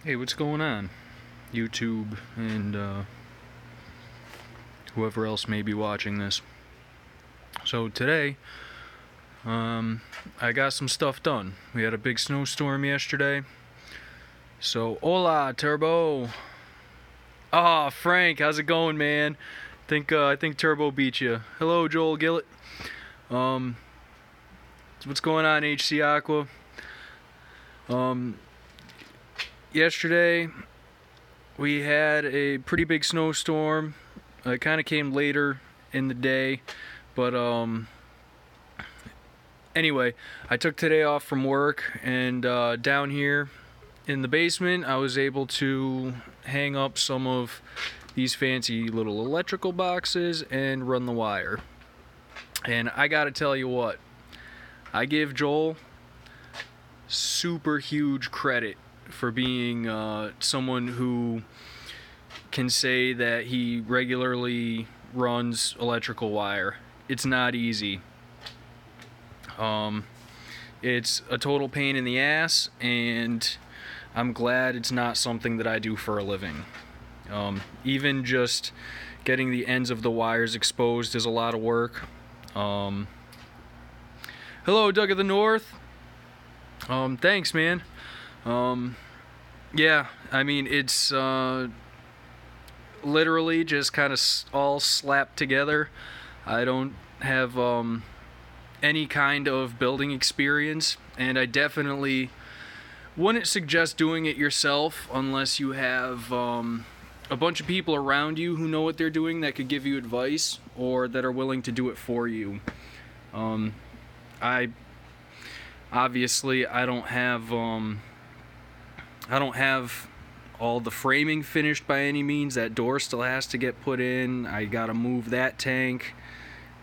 Hey, what's going on? YouTube and whoever else may be watching this. So today, I got some stuff done. We had a big snowstorm yesterday. So, hola, Turbo. Ah, Frank, how's it going, man? I think Turbo beat you. Hello, Joel Gillett. What's going on, HC Aqua? Yesterday, we had a pretty big snowstorm. It kind of came later in the day, but anyway, I took today off from work, and down here in the basement, I was able to hang up some of these fancy little electrical boxes and run the wire. And I gotta tell you what, I give Joel super huge credit for being someone who can say that he regularly runs electrical wire. It's not easy. It's a total pain in the ass, and I'm glad it's not something that I do for a living. Even just getting the ends of the wires exposed is a lot of work. Hello, Doug of the North. Thanks, man. Yeah, I mean, it's literally just kind of all slapped together. I don't have any kind of building experience, and I definitely wouldn't suggest doing it yourself unless you have a bunch of people around you who know what they're doing that could give you advice or that are willing to do it for you. Obviously, I don't have all the framing finished by any means. That door still has to get put in. I gotta move that tank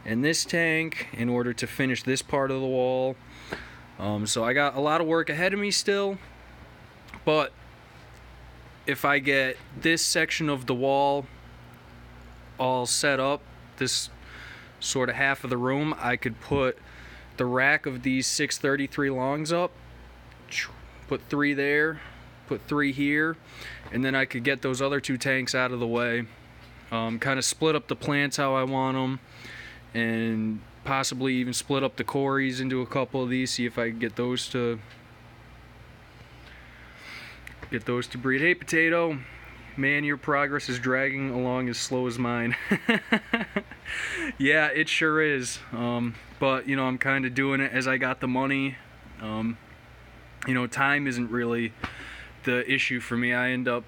and this tank in order to finish this part of the wall. So I got a lot of work ahead of me still, but if I get this section of the wall all set up, this sort of half of the room, I could put the rack of these 633 longs up, put 3 there, put 3 here, and then I could get those other 2 tanks out of the way, kind of split up the plants how I want them, and possibly even split up the cories into a couple of these, see if I can get those to breed. Hey, Potato, man, your progress is dragging along as slow as mine. Yeah, it sure is. But you know, I'm kind of doing it as I got the money. You know, time isn't really the issue for me. I end up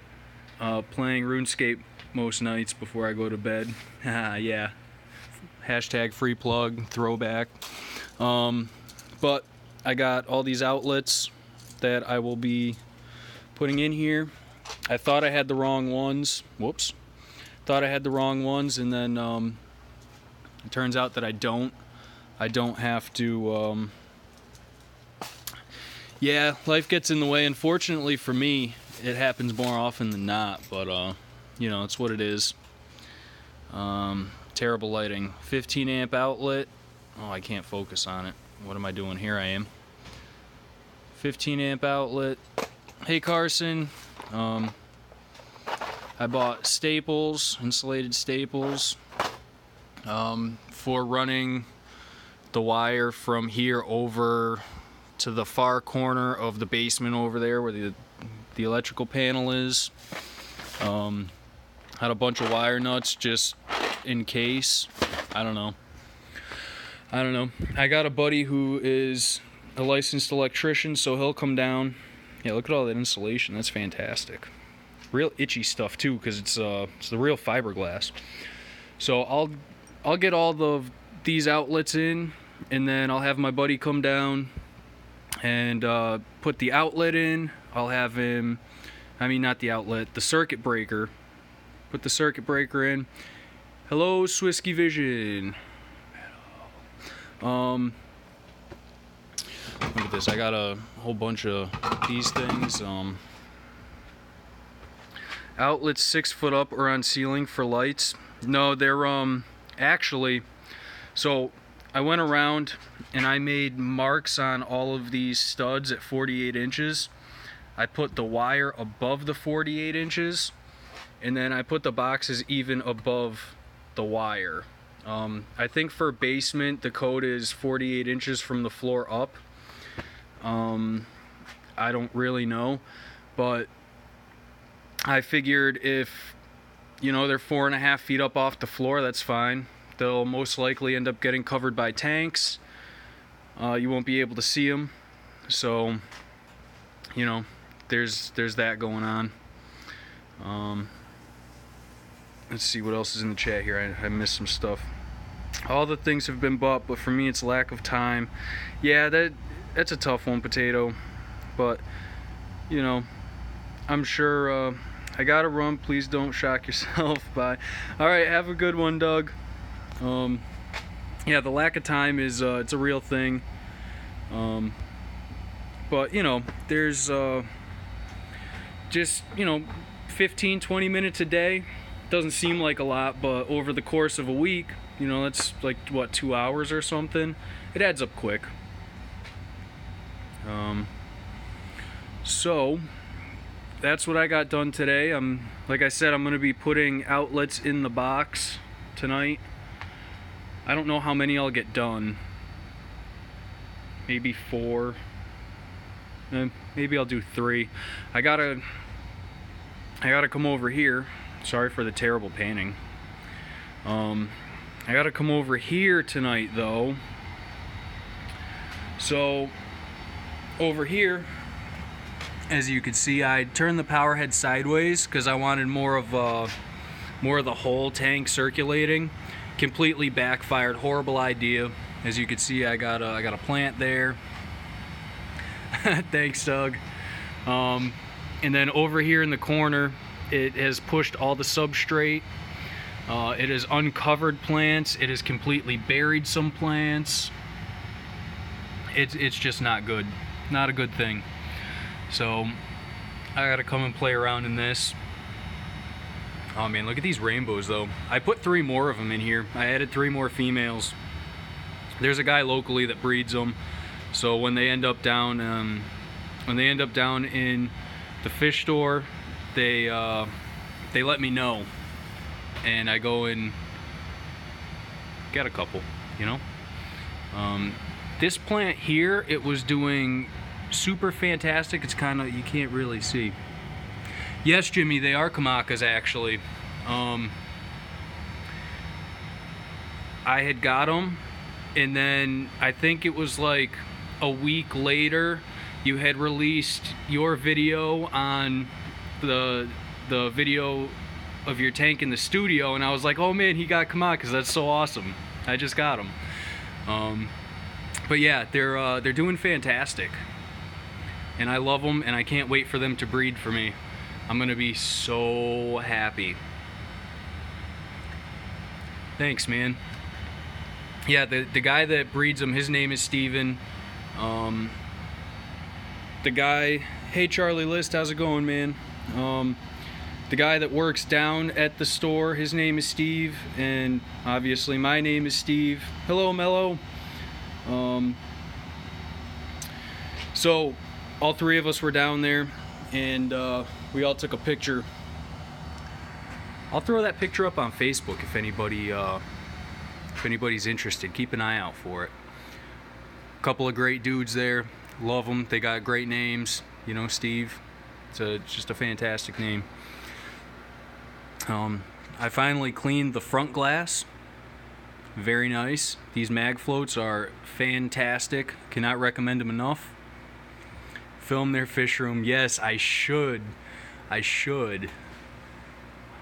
playing RuneScape most nights before I go to bed. Yeah. Hashtag free plug, throwback. But I got all these outlets that I will be putting in here. I thought I had the wrong ones. Whoops. Thought I had the wrong ones, and then it turns out that I don't. I don't have to. Yeah, life gets in the way. Unfortunately for me, it happens more often than not, but you know, it's what it is. Terrible lighting. 15 amp outlet. Oh, I can't focus on it. What am I doing? Here I am. 15 amp outlet. Hey, Carson. I bought staples, insulated staples, for running the wire from here over to the far corner of the basement over there where the electrical panel is. Had a bunch of wire nuts just in case. I don't know. I got a buddy who is a licensed electrician, so he'll come down. Yeah, look at all that insulation. That's fantastic. Real itchy stuff too, because it's the real fiberglass. So I'll get all these outlets in, and then I'll have my buddy come down and put the outlet in. I'll have him, I mean not the outlet, the circuit breaker. Put the circuit breaker in. Hello, Swisky Vision. Look at this. I got a whole bunch of these things. Outlets 6 foot up or on ceiling for lights. No, they're actually. So I went around and I made marks on all of these studs at 48 inches. I put the wire above the 48 inches, and then I put the boxes even above the wire. I think for basement the code is 48 inches from the floor up. I don't really know, but I figured if, you know, they're 4.5 feet up off the floor, that's fine. They'll most likely end up getting covered by tanks. You won't be able to see them, so you know, there's that going on. Let's see what else is in the chat here. I missed some stuff. All the things have been bought, but for me it's lack of time. Yeah, that's a tough one, Potato, but you know, I'm sure I gotta run. Please don't shock yourself. Bye. Alright, have a good one, Doug. Yeah, the lack of time is it's a real thing. But you know, there's just, you know, 15-20 minutes a day. Doesn't seem like a lot, but over the course of a week, you know, that's like what, 2 hours or something. It adds up quick. So that's what I got done today. Like I said, I'm gonna be putting outlets in the box tonight. I don't know how many I'll get done. Maybe 4. Maybe I'll do 3. I gotta come over here. Sorry for the terrible painting. I gotta come over here tonight though. So over here, as you can see, I turned the power head sideways because I wanted more of the whole tank circulating. Completely backfired. Horrible idea. As you can see, I got a plant there. Thanks, Doug. And then over here in the corner, it has pushed all the substrate. It has uncovered plants. It has completely buried some plants. It's just not good. Not a good thing. So I gotta come and play around in this. Oh man, look at these rainbows though. I put 3 more of them in here. I added 3 more females. There's a guy locally that breeds them. So when they end up down in the fish store, they let me know, and I go and get a couple, you know. This plant here, it was doing super fantastic. It's kind of, you can't really see. Yes, Jimmy, they are Kamakas actually. I had got them, and then I think it was like a week later you had released your video on the video of your tank in the studio, and I was like, oh man, he got Kamakas. That's so awesome. I just got them. But yeah, they're doing fantastic, and I love them, and I can't wait for them to breed for me. I'm gonna be so happy. Thanks, man. Yeah, the guy that breeds them, his name is Steven. The guy, hey Charlie List, how's it going, man? The guy that works down at the store, his name is Steve, and obviously my name is Steve. Hello, Mello. So all 3 of us were down there, and we all took a picture. I'll throw that picture up on Facebook if anybody's interested. Keep an eye out for it. A couple of great dudes there. Love them. They got great names. You know, Steve. It's just a fantastic name. I finally cleaned the front glass. Very nice. These mag floats are fantastic. Cannot recommend them enough. Film their fish room. Yes, I should.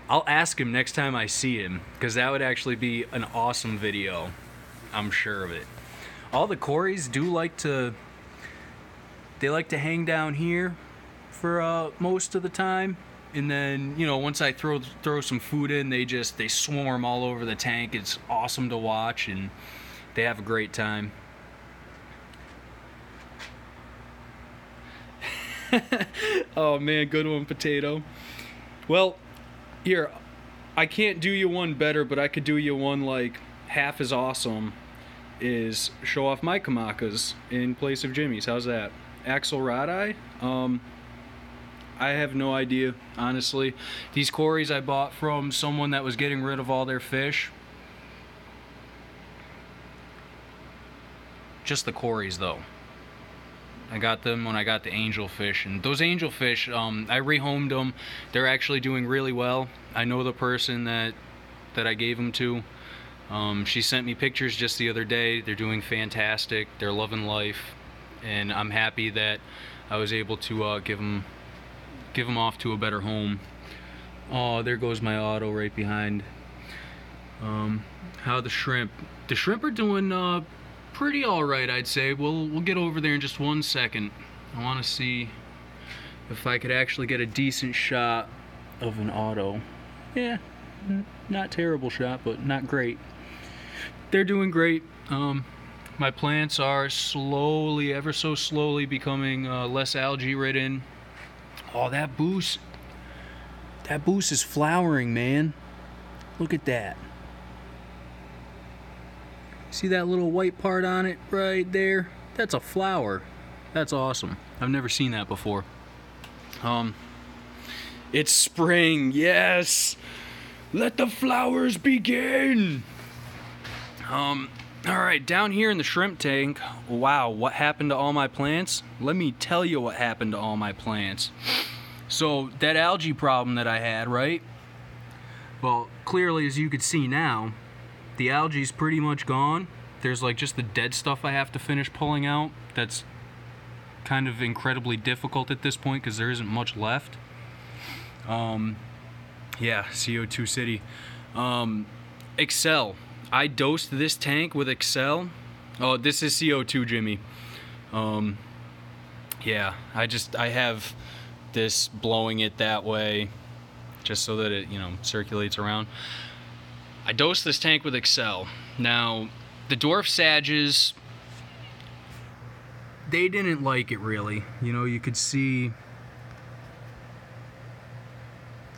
I'll ask him next time I see him, because that would actually be an awesome video. I'm sure of it. All the Corys do like to hang down here for most of the time, and then, you know, once I throw some food in, they swarm all over the tank. It's awesome to watch, and they have a great time. Oh man, good one, Potato. Well, here, I can't do you one better, but I could do you one like half as awesome. Is show off my Kamakas in place of Jimmy's. How's that? Axel Rod Eye. I have no idea, honestly. These cories I bought from someone that was getting rid of all their fish. Just the cories though. I got them when I got the angelfish, and those angelfish, I rehomed them. They're actually doing really well. I know the person that I gave them to. She sent me pictures just the other day. They're doing fantastic. They're loving life, and I'm happy that I was able to give them off to a better home. Oh, there goes my auto right behind. How the shrimp? The shrimp are doing pretty all right, I'd say. We'll get over there in just 1 second. I want to see if I could actually get a decent shot of an auto. Yeah, not terrible shot, but not great. They're doing great. My plants are slowly, ever so slowly, becoming less algae ridden. Oh, that boost is flowering, man. Look at that. See that little white part on it right there? That's a flower. That's awesome. I've never seen that before. It's spring, yes! Let the flowers begin! Alright, down here in the shrimp tank, wow, what happened to all my plants? Let me tell you what happened to all my plants. So, that algae problem that I had, right? Well, clearly, as you can see now, the algae's pretty much gone. There's like just the dead stuff I have to finish pulling out. That's kind of incredibly difficult at this point because there isn't much left. Yeah, CO2 City. Excel. I dosed this tank with Excel. Oh, this is CO2, Jimmy. Yeah, I have this blowing it that way just so that it, circulates around. I dosed this tank with Excel. Now, the dwarf sages, they didn't like it really. You could see,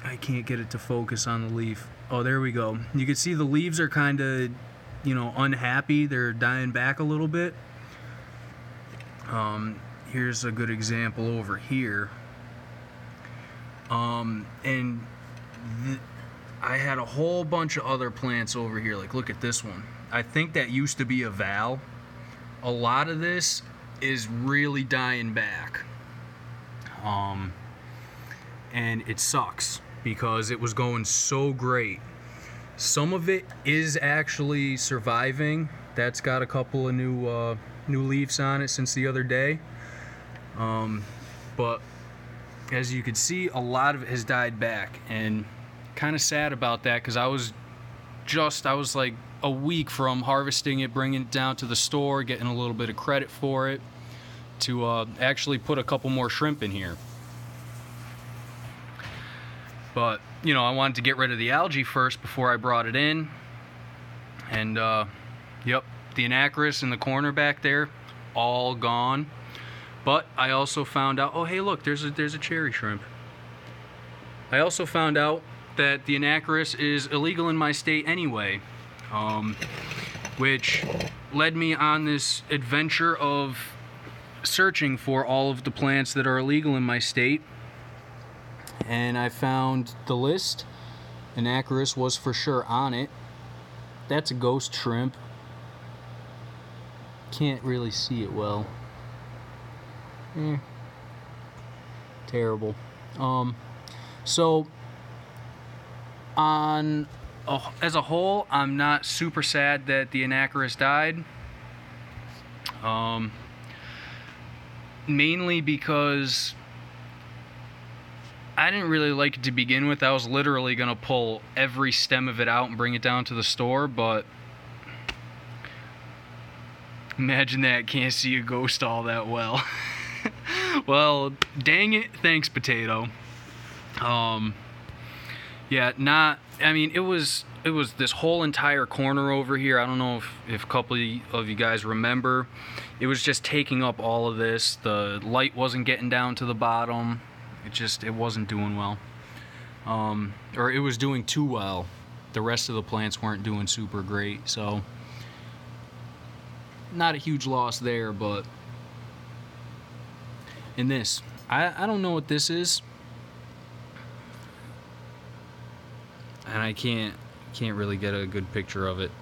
I can't get it to focus on the leaf. Oh, there we go. You can see the leaves are kind of, unhappy. They're dying back a little bit. Here's a good example over here. And I had a whole bunch of other plants over here. Like, look at this one. I think that used to be a val. A lot of this is really dying back. And it sucks because it was going so great. Some of it is actually surviving. That's got a couple of new leaves on it since the other day. But as you can see, a lot of it has died back, and kind of sad about that because I was like a week from harvesting it, bringing it down to the store, getting a little bit of credit for it to actually put a couple more shrimp in here. But I wanted to get rid of the algae first before I brought it in. And yep, the anacris in the corner back there, all gone. But I also found out, oh hey look, there's a cherry shrimp. I also found out that the anacris is illegal in my state anyway, which led me on this adventure of searching for all of the plants that are illegal in my state. And I found the list. Anacris was for sure on it. That's a ghost shrimp. Can't really see it well. Terrible. So as a whole, I'm not super sad that the anacris died. Mainly because I didn't really like it to begin with. I was literally gonna pull every stem of it out and bring it down to the store, but imagine that, can't see a ghost all that well. Well, dang it, thanks potato. Yeah, I mean, it was this whole entire corner over here. I don't know if a couple of you guys remember. It was just taking up all of this. The light wasn't getting down to the bottom. It wasn't doing well. Or it was doing too well. The rest of the plants weren't doing super great, so not a huge loss there. But in this, I don't know what this is. and I can't really get a good picture of it,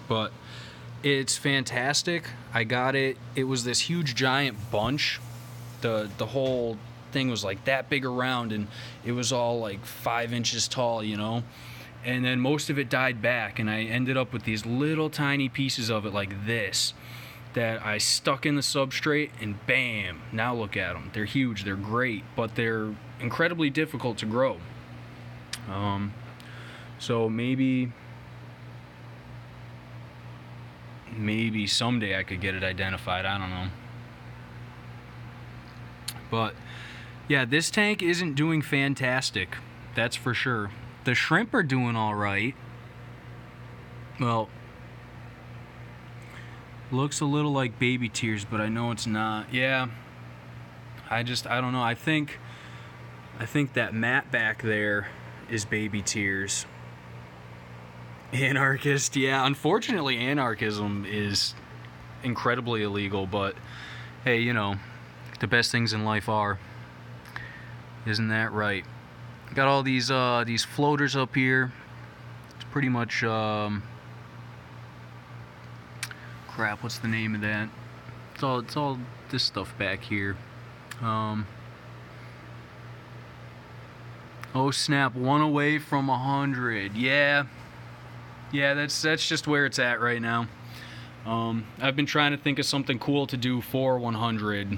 but it's fantastic. I got it. It was this huge giant bunch. The whole thing was like that big around, and it was all like 5 inches tall, you know. And then most of it died back, and I ended up with these little tiny pieces of it like this that I stuck in the substrate, and bam, now look at them. They're huge, they're great, but they're incredibly difficult to grow. So maybe someday I could get it identified, I don't know. But yeah, this tank isn't doing fantastic, that's for sure. The shrimp are doing all right. Well, looks a little like baby tears, but I know it's not. Yeah, I don't know. I think that mat back there is baby tears. Anarchist, yeah. Unfortunately, anarchism is incredibly illegal, but hey, you know, the best things in life are. Isn't that right? Got all these floaters up here. It's pretty much crap, what's the name of that? It's all this stuff back here. Oh snap, 1 away from 100. Yeah, that's just where it's at right now. I've been trying to think of something cool to do for 100.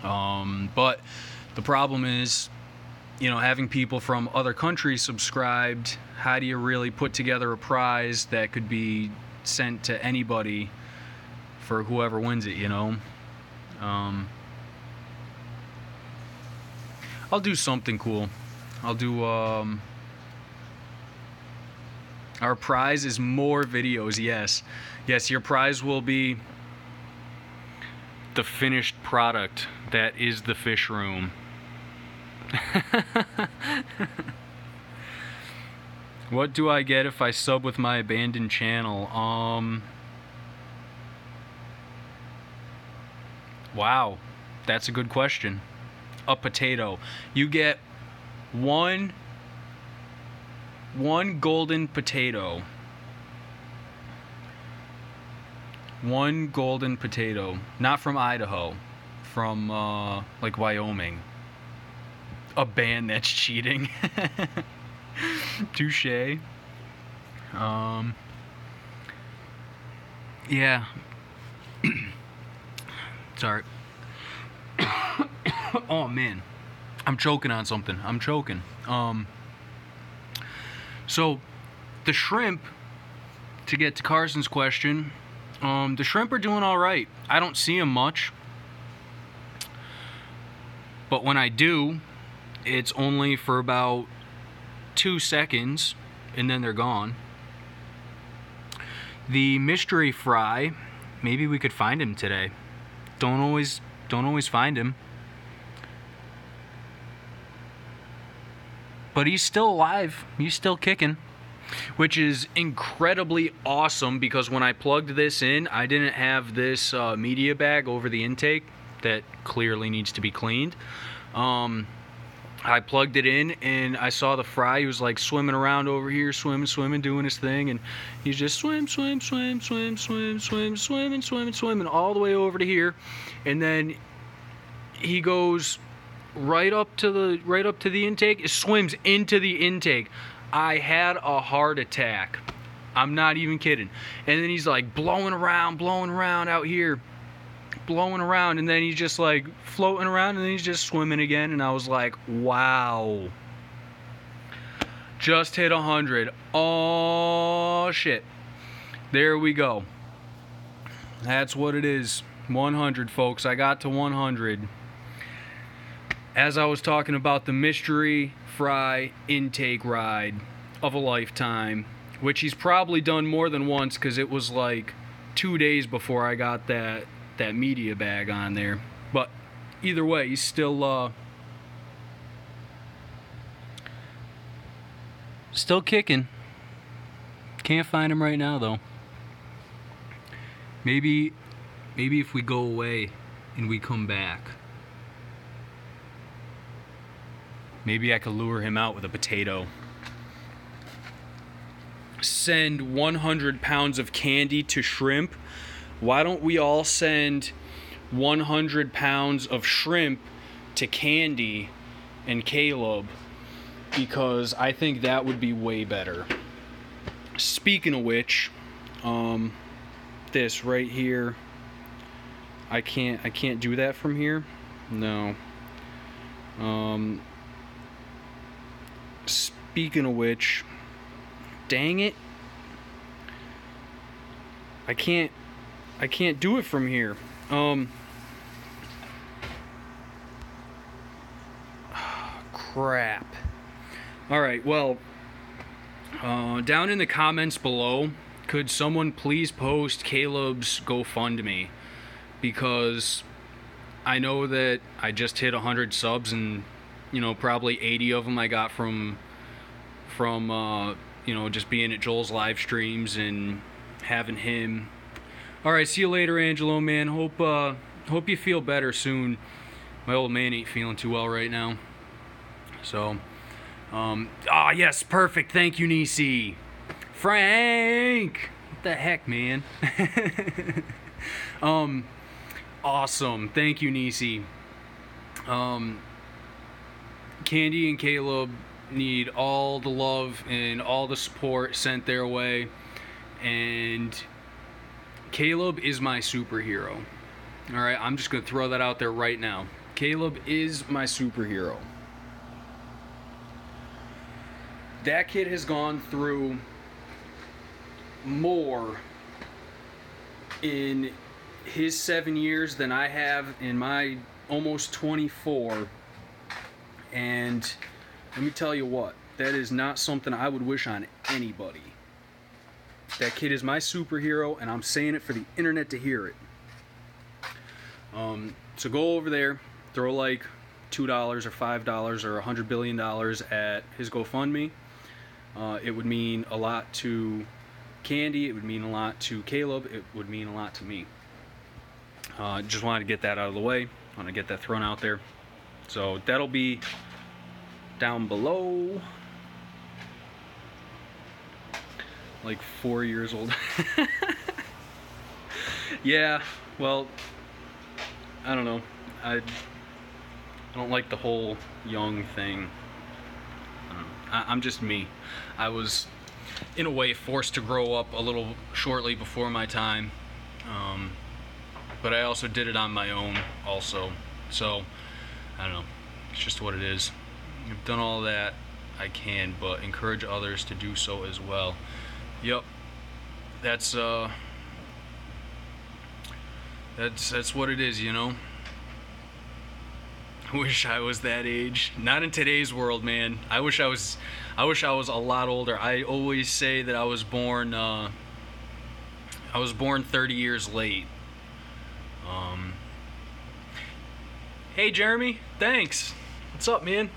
But the problem is, you know, having people from other countries subscribed, how do you really put together a prize that could be sent to anybody for whoever wins it, you know? I'll do something cool. I'll do, our prize is more videos, yes. Yes, your prize will be the finished product that is the fish room. What do I get if I sub with my abandoned channel? Wow, that's a good question. A potato. You get one golden potato. One golden potato. Not from Idaho. From like Wyoming. A band that's cheating. Touche. Yeah. Sorry. Oh man, I'm choking on something. I'm choking. So the shrimp, to get to Carson's question, the shrimp are doing all right. I don't see them much, but when I do, it's only for about 2 seconds, and then they're gone. The mystery fry, maybe we could find him today. Don't always find him. But he's still alive. He's still kicking, which is incredibly awesome, because when I plugged this in, I didn't have this media bag over the intake that clearly needs to be cleaned. I plugged it in and I saw the fry. He was like swimming around over here, swimming, doing his thing, and he's just swimming all the way over to here, and then he goes right up to the intake. It swims into the intake. I had a heart attack. I'm not even kidding. And then he's like blowing around out here. Blowing around, and then he's just like floating around, and then he's just swimming again, and I was like, wow, just hit 100. Oh shit, there we go. That's what it is. 100, folks. I got to 100. As I was talking about the mystery fry intake ride of a lifetime, which he's probably done more than once, because it was like 2 days before I got that media bag on there. But either way, he's still kicking. Can't find him right now though. Maybe if we go away and we come back, maybe I could lure him out with a potato. send 100 pounds of candy to shrimp, why don't we all send 100 pounds of shrimp to Candy and Caleb? Because I think that would be way better. Speaking of which, this right here, I can't do that from here. No. Speaking of which, dang it, I can't do it from here. Crap. Alright, well, down in the comments below, could someone please post Caleb's GoFundMe? Because I know that I just hit 100 subs, and, you know, probably 80 of them I got from you know, just being at Joel's live streams and having him. Alright, see you later, Angelo, man. Hope you feel better soon. My old man ain't feeling too well right now. So, yes, perfect. Thank you, Nisi. Frank! What the heck, man? Awesome. Thank you, Nisi. Candy and Caleb need all the love and all the support sent their way. And Caleb is my superhero. Alright, I'm just going to throw that out there right now. Caleb is my superhero. That kid has gone through more in his 7 years than I have in my almost 24. And let me tell you what, that is not something I would wish on anybody. That kid is my superhero, and I'm saying it for the internet to hear it. So go over there, throw like $2 or $5 or $100 billion at his GoFundMe. It would mean a lot to Candy, it would mean a lot to Caleb, it would mean a lot to me. Just wanted to get that out of the way. I want to get that thrown out there. So that'll be down below. Like 4 years old. Yeah, well, I don't know. I don't like the whole young thing. I'm just me. I was, in a way, forced to grow up a little shortly before my time. But I also did it on my own also. So, I don't know. It's just what it is. I've done all that I can, but encourage others to do so as well. Yep. That's what it is, you know? I wish I was that age. Not in today's world, man. I wish I was a lot older. I always say that I was born 30 years late. Hey Jeremy, thanks. What's up, man?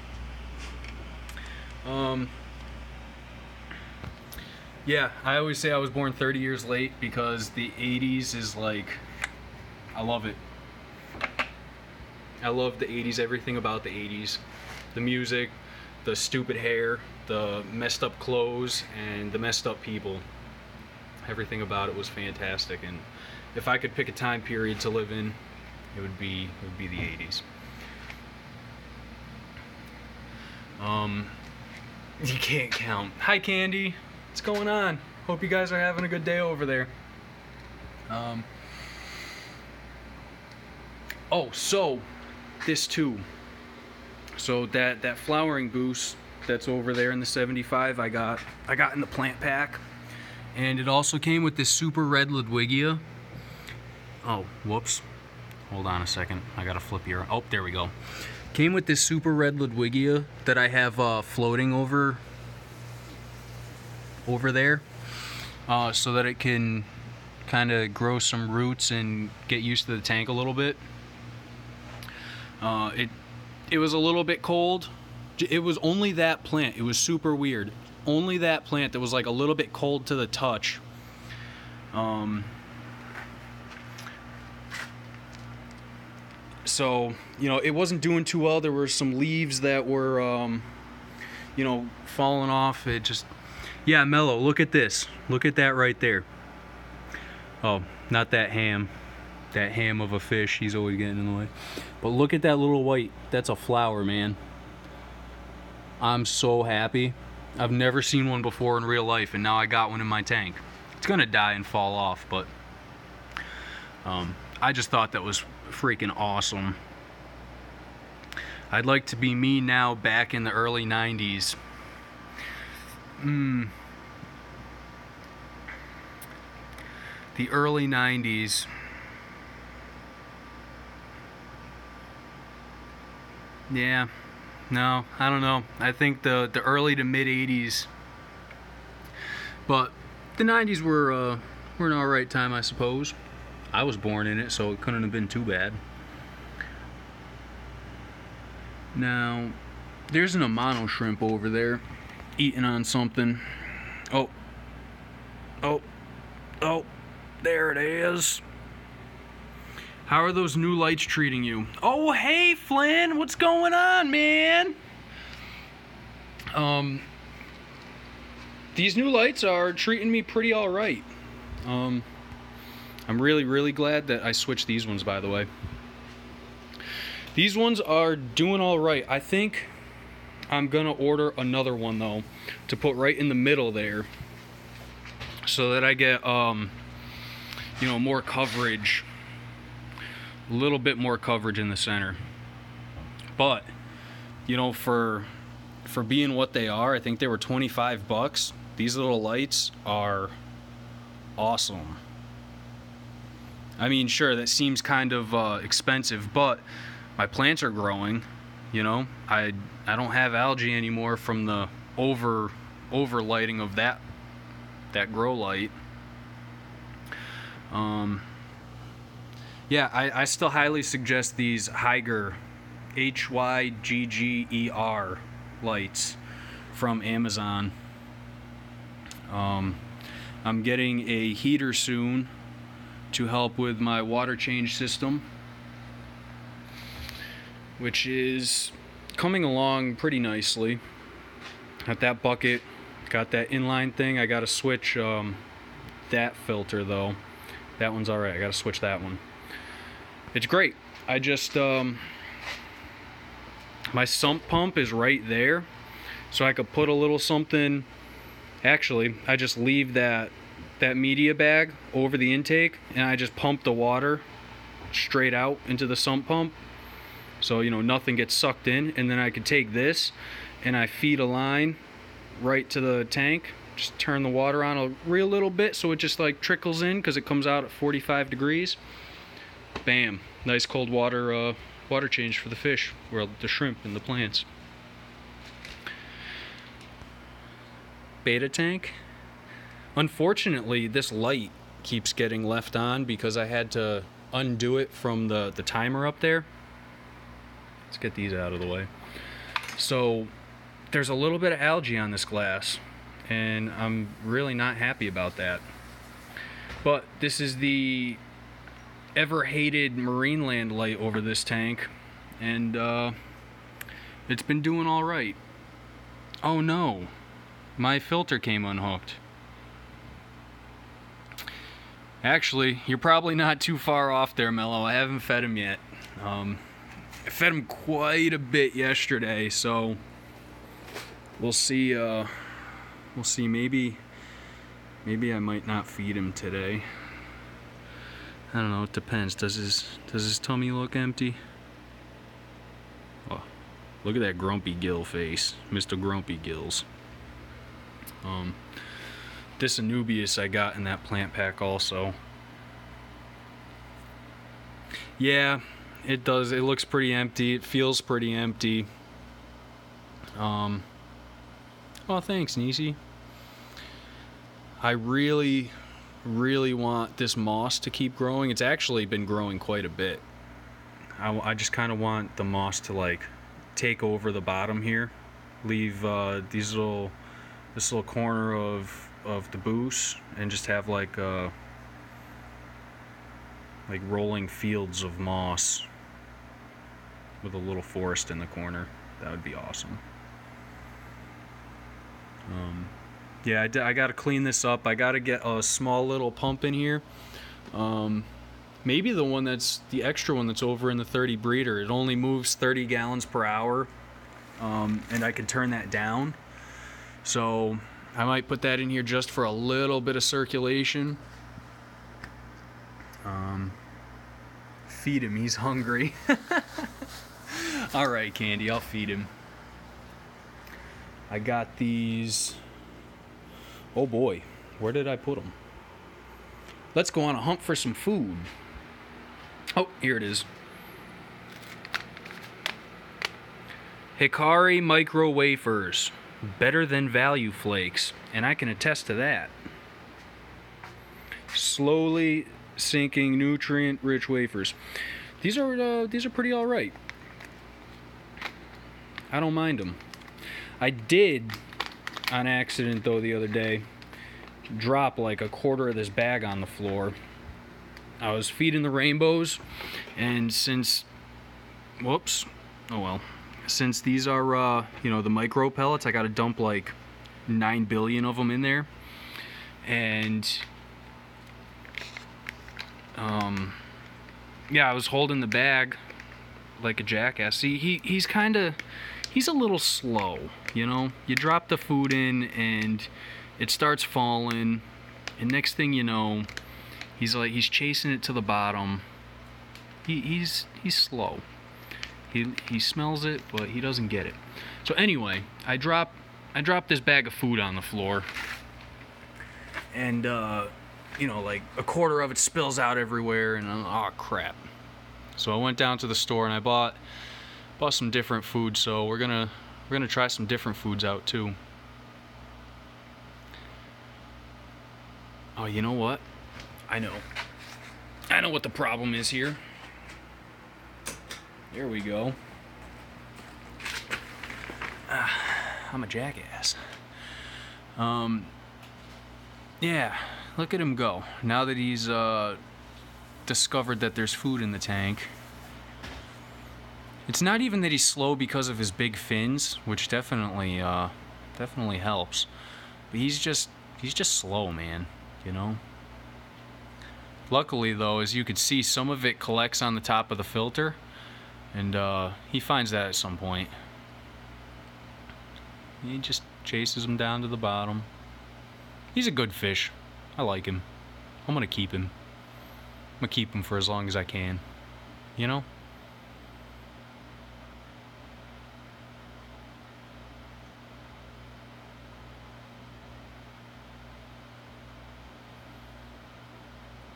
Yeah, I always say I was born 30 years late because the 80s is like, I love it. I love the 80s, everything about the 80s. The music, the stupid hair, the messed up clothes, and the messed up people. Everything about it was fantastic, and if I could pick a time period to live in, it would be the 80s. You can't count. Hi Candy, what's going on? Hope you guys are having a good day over there. Oh, so this too. So that flowering boost that's over there in the 75, I got in the plant pack, and it also came with this super red Ludwigia. Oh, whoops. Hold on a second. I gotta flip here. Oh, there we go. Came with this super red Ludwigia that I have floating over there, so that it can kind of grow some roots and get used to the tank a little bit. It was a little bit cold. It was only that plant. It was super weird. Only that plant that was like a little bit cold to the touch. So, you know, it wasn't doing too well. There were some leaves that were, you know, falling off. Yeah, Mello, look at this. Look at that right there. Oh, not that ham. That ham of a fish, he's always getting in the way. But look at that little white. That's a flower, man. I'm so happy. I've never seen one before in real life, and now I got one in my tank. It's gonna die and fall off, but I just thought that was freaking awesome. I'd like to be me now back in the early 90s. The early 90s. Yeah, no, I don't know. I think the early to mid 80s. But the 90s were an alright time, I suppose. I was born in it, so it couldn't have been too bad. Now, there's an Amano shrimp over there, eating on something. Oh, there it is. How are those new lights treating you? Oh, hey, Flynn, what's going on, man? These new lights are treating me pretty all right. I'm really, really glad that I switched these ones, by the way. These ones are doing all right. I think I'm gonna order another one though, to put right in the middle there, so that I get you know, more coverage, a little bit more coverage in the center. But you know, for being what they are, I think they were 25 bucks. These little lights are awesome. I mean, sure, that seems kind of expensive, but my plants are growing, you know. I don't have algae anymore from the over lighting of that grow light. Yeah, I still highly suggest these Hygger, Hygger lights from Amazon. I'm getting a heater soon to help with my water change system, which is coming along pretty nicely. Got that bucket, got that inline thing. I gotta switch that filter though. That one's alright, I gotta switch that one. It's great. I just my sump pump is right there, so I could put a little something. Actually, I just leave that media bag over the intake, and I just pump the water straight out into the sump pump, so you know, nothing gets sucked in. And then I could take this and I feed a line right to the tank, just turn the water on a real little bit so it just like trickles in, because it comes out at 45 degrees. Bam, nice cold water water change for the fish, or the shrimp and the plants. Beta tank. Unfortunately, this light keeps getting left on because I had to undo it from the timer up there. Let's get these out of the way. So there's a little bit of algae on this glass, and I'm really not happy about that. But this is the ever hated Marineland light over this tank, and it's been doing all right. Oh no, my filter came unhooked. Actually, you're probably not too far off there, Mello. I haven't fed him yet. I fed him quite a bit yesterday, so we'll see. We'll see. Maybe I might not feed him today. I don't know. It depends. Does his tummy look empty? Oh, look at that grumpy gill face, Mr. Grumpy Gills. This Anubias I got in that plant pack also. Yeah, it does. It looks pretty empty. It feels pretty empty. Oh, thanks, Nisi. I really want this moss to keep growing. It's actually been growing quite a bit. I just kind of want the moss to like take over the bottom here. Leave this little corner of the booth, and just have like rolling fields of moss with a little forest in the corner. That would be awesome. Yeah, I gotta clean this up. I gotta get a small little pump in here. Maybe the one that's the extra one that's over in the 30 breeder. It only moves 30 gallons per hour, and I can turn that down. So I might put that in here just for a little bit of circulation. Feed him, he's hungry. All right, Candy, I'll feed him. I got these. Oh boy, where did I put them? Let's go on a hunt for some food. Oh, here it is. Hikari micro wafers, better than value flakes, and I can attest to that. Slowly sinking nutrient-rich wafers. These are pretty all right. I don't mind them. I did, on accident though, the other day, drop like a quarter of this bag on the floor. I was feeding the rainbows, and since, whoops, oh well, since these are, you know, the micro pellets, I gotta dump like 9 billion of them in there, and, yeah, I was holding the bag like a jackass. See, he's a little slow, you know? You drop the food in, and it starts falling, and next thing you know, he's chasing it to the bottom. He's slow. He smells it, but he doesn't get it. So anyway, I drop this bag of food on the floor, and you know, like a quarter of it spills out everywhere, and oh crap. So I went down to the store and I bought some different food. So we're gonna try some different foods out too. Oh, you know what? I know what the problem is here. There we go. I'm a jackass. Yeah, look at him go. Now that he's discovered that there's food in the tank. It's not even that he's slow because of his big fins, which definitely helps. But he's just slow, man, you know? Luckily though, as you can see, some of it collects on the top of the filter, and he finds that at some point. He just chases him down to the bottom. He's a good fish. I like him. I'm gonna keep him. I'm gonna keep him for as long as I can. You know?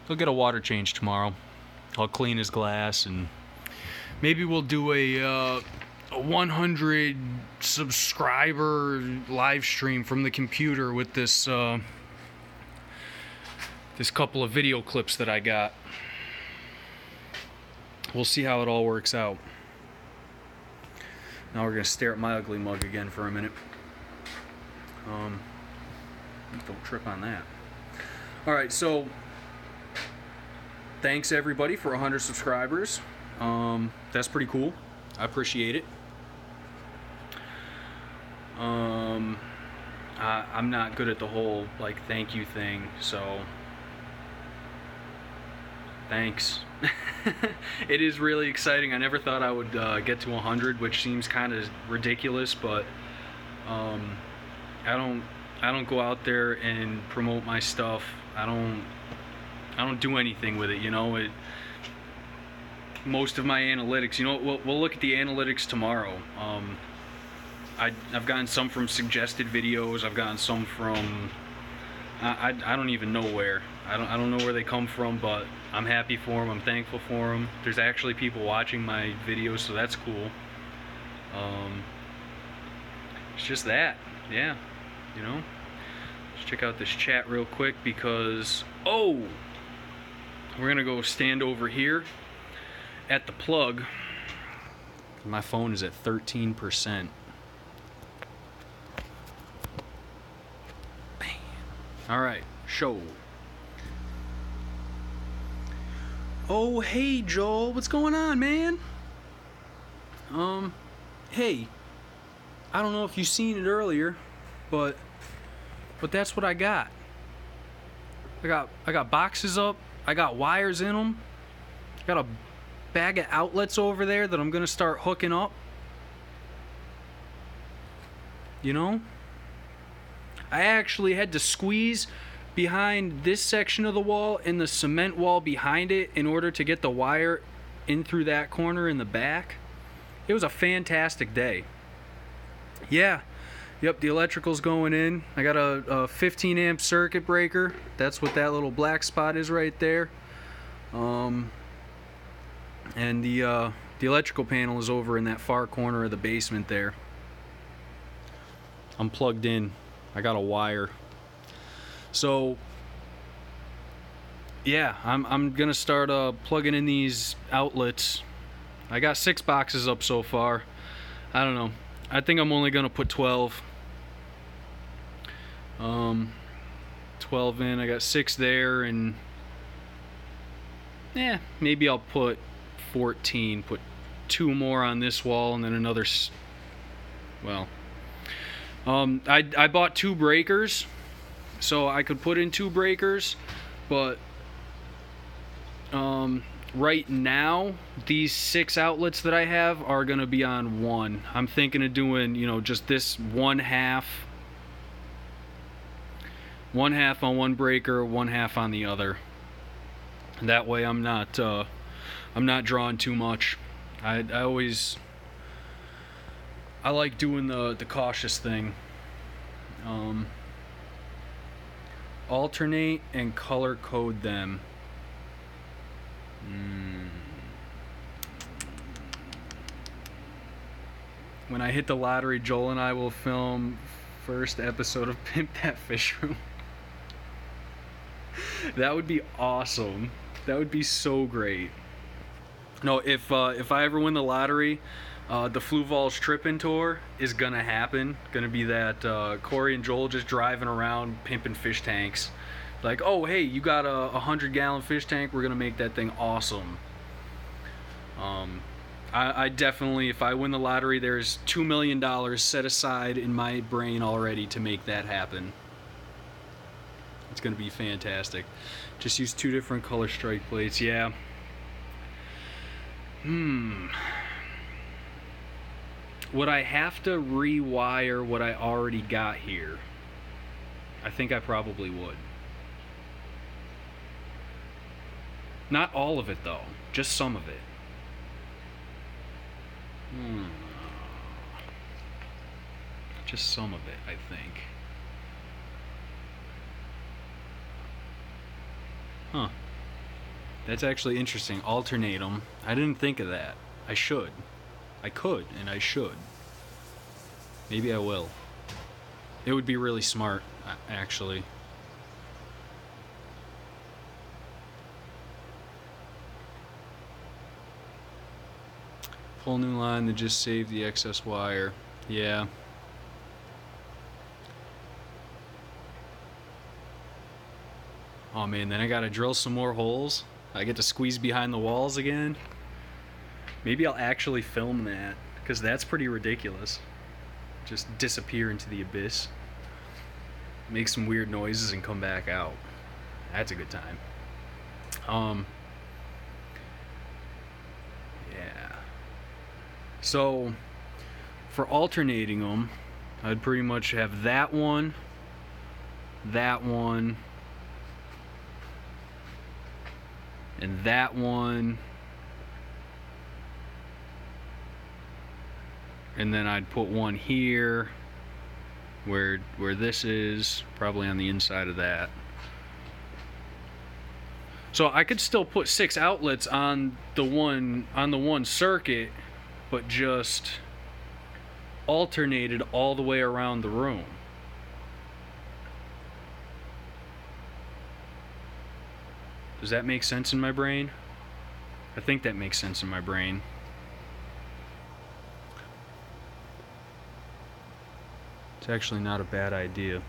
He'll get a water change tomorrow. I'll clean his glass, and maybe we'll do a 100 subscriber live stream from the computer with this this couple of video clips that I got. We'll see how it all works out. Now we're gonna stare at my ugly mug again for a minute. Don't trip on that. All right, so thanks everybody for 100 subscribers. That's pretty cool. I appreciate it. I'm not good at the whole like thank you thing, so thanks. It is really exciting. I never thought I would get to 100, which seems kind of ridiculous, but I don't go out there and promote my stuff. I don't do anything with it, you know. Most of my analytics, you know, we'll look at the analytics tomorrow. I've gotten some from suggested videos. I've gotten some from I don't even know where. I don't know where they come from, but I'm happy for them. I'm thankful for them. There's actually people watching my videos, so that's cool. It's just that, yeah, you know. Let's check out this chat real quick because we're gonna go stand over here at the plug. My phone is at 13%. Alright, show. Oh, hey, Joel. What's going on, man? Hey. I don't know if you've seen it earlier, but But that's what I got. I got boxes up. I got wires in them. I got a bag of outlets over there that I'm gonna start hooking up. You know? I actually had to squeeze behind this section of the wall and the cement wall behind it in order to get the wire in through that corner in the back. It was a fantastic day. Yeah. Yep, the electrical's going in. I got a 15 amp circuit breaker. That's what that little black spot is right there. And the electrical panel is over in that far corner of the basement there. I'm plugged in. I got a wire. So yeah, I'm gonna start plugging in these outlets. I got 6 boxes up so far. I don't know. I think I'm only gonna put 12. 12 in. I got 6 there, and yeah, maybe I'll put 14. Put 2 more on this wall, and then another. Well, I bought 2 breakers, so I could put in 2 breakers, but right now these 6 outlets that I have are gonna be on 1. I'm thinking of doing, you know, just this one half on one breaker, one half on the other. That way I'm not drawing too much. I like doing the cautious thing. Alternate and color code them. When I hit the lottery, Joel and I will film first episode of Pimp That Fish Room. That would be awesome. That would be so great. No, if I ever win the lottery, the Fluval's Trippin' Tour is gonna happen. Gonna be that Corey and Joel just driving around pimping fish tanks. Like, oh hey, you got a 100-gallon fish tank? We're gonna make that thing awesome. I definitely, if I win the lottery, there's $2 million set aside in my brain already to make that happen. It's gonna be fantastic. Just use 2 different color strike plates. Yeah. Would I have to rewire what I already got here? I think I probably would. Not all of it though, just some of it. Just some of it, I think. Huh. That's actually interesting. Alternate them. I didn't think of that. I should. I could, and I should. Maybe I will. It would be really smart, actually. Pull new line to just save the excess wire. Yeah. Oh man, then I gotta drill some more holes. I get to squeeze behind the walls again. Maybe I'll actually film that, because that's pretty ridiculous. Just disappear into the abyss, make some weird noises, and come back out. That's a good time. Yeah. So, for alternating them, I'd pretty much have that one, and that one, and then I'd put one here where this is, probably on the inside of that. So I could still put 6 outlets on the one circuit, but just alternated all the way around the room. Does that make sense in my brain? I think that makes sense in my brain. It's actually not a bad idea.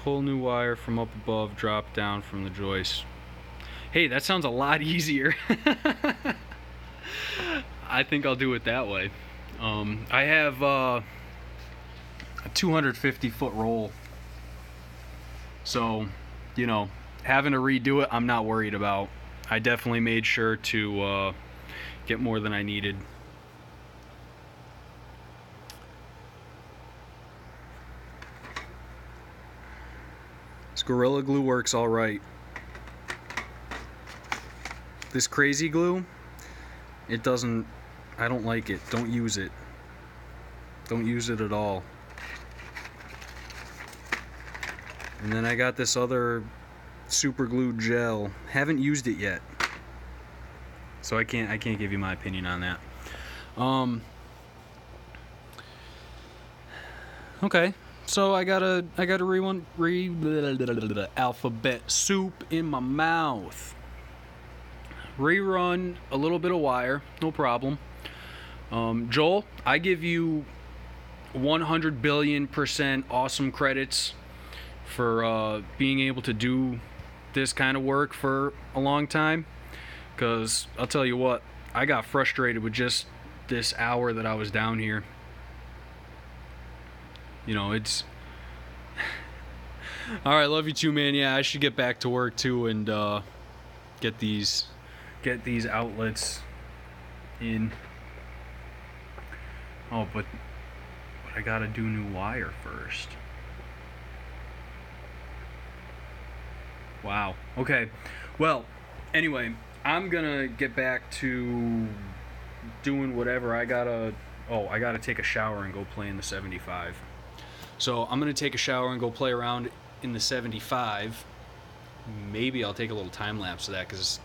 Pull new wire from up above, drop down from the joist. Hey, that sounds a lot easier. I think I'll do it that way. I have a 250-foot roll. So, you know, having to redo it, I'm not worried about. I definitely made sure to get more than I needed. This Gorilla Glue works all right. This Crazy Glue, it doesn't, I don't like it. Don't use it. Don't use it at all. And then I got this other super glue gel. Haven't used it yet, so I can't give you my opinion on that. Okay, so I got a alphabet soup in my mouth. Rerun a little bit of wire, no problem. Joel, I give you 100 billion% awesome credits for being able to do this kind of work for a long time, because I'll tell you what, I got frustrated with just this hour that I was down here. You know, it's all right. Love you too, man. Yeah, I should get back to work too and get these outlets in. Oh, but I gotta do new wire first. Wow. Okay. Well, anyway, I'm gonna get back to doing whatever. I gotta take a shower and go play in the 75. So I'm gonna take a shower and go play around in the 75. Maybe I'll take a little time lapse of that, because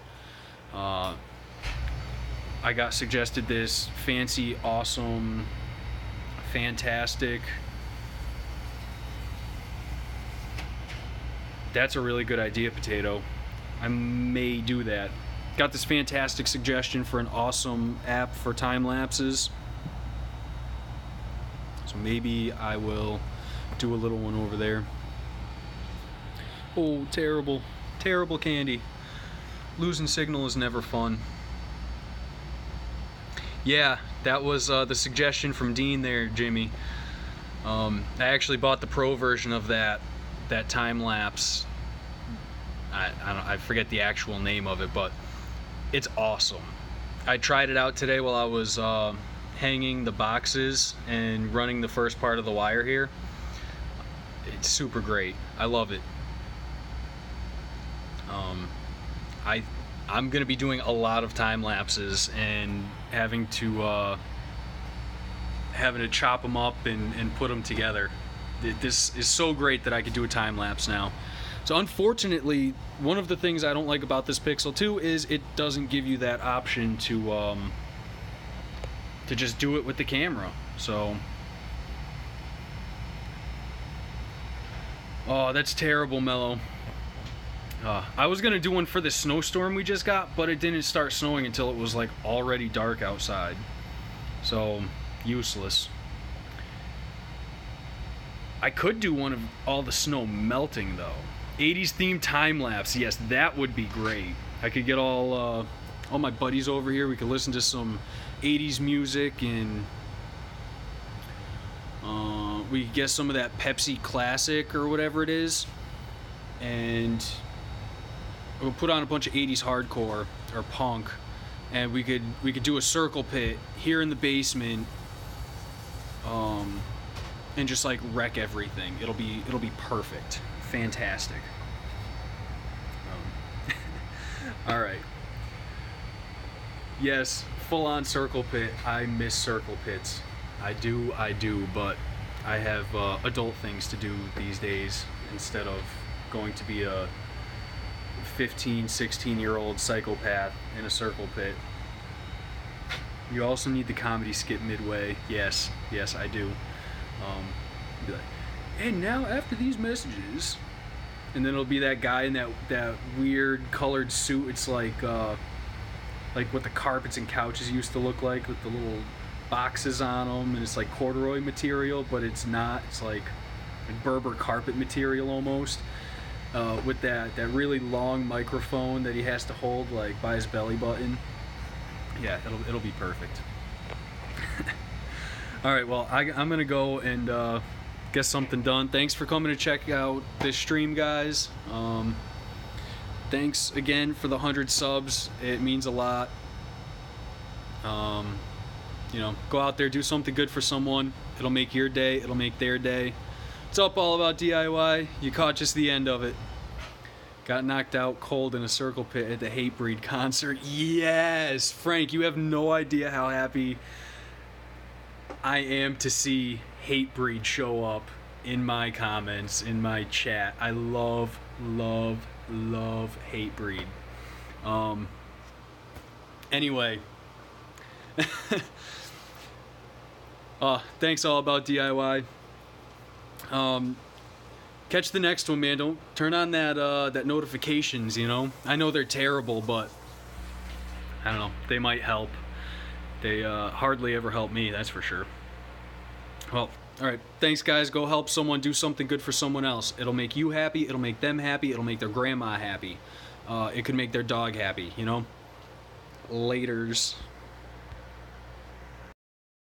I got suggested this fancy, awesome, fantastic. That's a really good idea, Potato. I may do that. Got this fantastic suggestion for an awesome app for time lapses. So maybe I will do a little one over there. Oh, terrible. Terrible candy. Losing signal is never fun. Yeah, that was the suggestion from Dean there, Jimmy. I actually bought the pro version of that time lapse. I forget the actual name of it, but it's awesome. I tried it out today while I was hanging the boxes and running the first part of the wire here. It's super great. I love it. I'm gonna be doing a lot of time lapses and having to chop them up and put them together. This is so great that I could do a time lapse now. So unfortunately, one of the things I don't like about this Pixel 2 is it doesn't give you that option to just do it with the camera. So, oh, that's terrible, Mello. I was gonna do one for the snowstorm we just got, but it didn't start snowing until it was like already dark outside. So, useless. I could do one of all the snow melting though. 80s themed time lapse. Yes, that would be great. I could get all my buddies over here. We could listen to some 80s music, and we could get some of that Pepsi Classic or whatever it is, and we'll put on a bunch of 80s hardcore or punk, and we could do a circle pit here in the basement, and just like wreck everything. It'll be perfect. Fantastic. All right. Yes, full-on circle pit. I miss circle pits. I do, but I have adult things to do these days instead of going to be a 15, 16-year-old psychopath in a circle pit. You also need the comedy skit midway. Yes, I do. Be like, and now after these messages, and then it'll be that guy in that weird colored suit. It's like what the carpets and couches used to look like, with the little boxes on them, and it's like corduroy material, but it's not. It's like Berber carpet material almost, with that really long microphone that he has to hold like by his belly button. Yeah, it'll be perfect. All right, well, I'm gonna go and get something done. Thanks for coming to check out this stream, guys. Thanks again for the 100 subs. It means a lot. You know, go out there, do something good for someone. It'll make your day. It'll make their day. It's all about DIY. You caught just the end of it. Got knocked out cold in a circle pit at the Hatebreed concert. Yes! Frank, you have no idea how happy I am to see Hatebreed show up in my comments, in my chat. I love Hatebreed. Anyway. Thanks all about DIY. Catch the next one, man. Don't turn on that notifications, you know. I know they're terrible, but I don't know. They might help. They hardly ever help me, that's for sure. Well, all right. Thanks, guys. Go help someone, do something good for someone else. It'll make you happy. It'll make them happy. It'll make their grandma happy. It could make their dog happy, you know. Laters.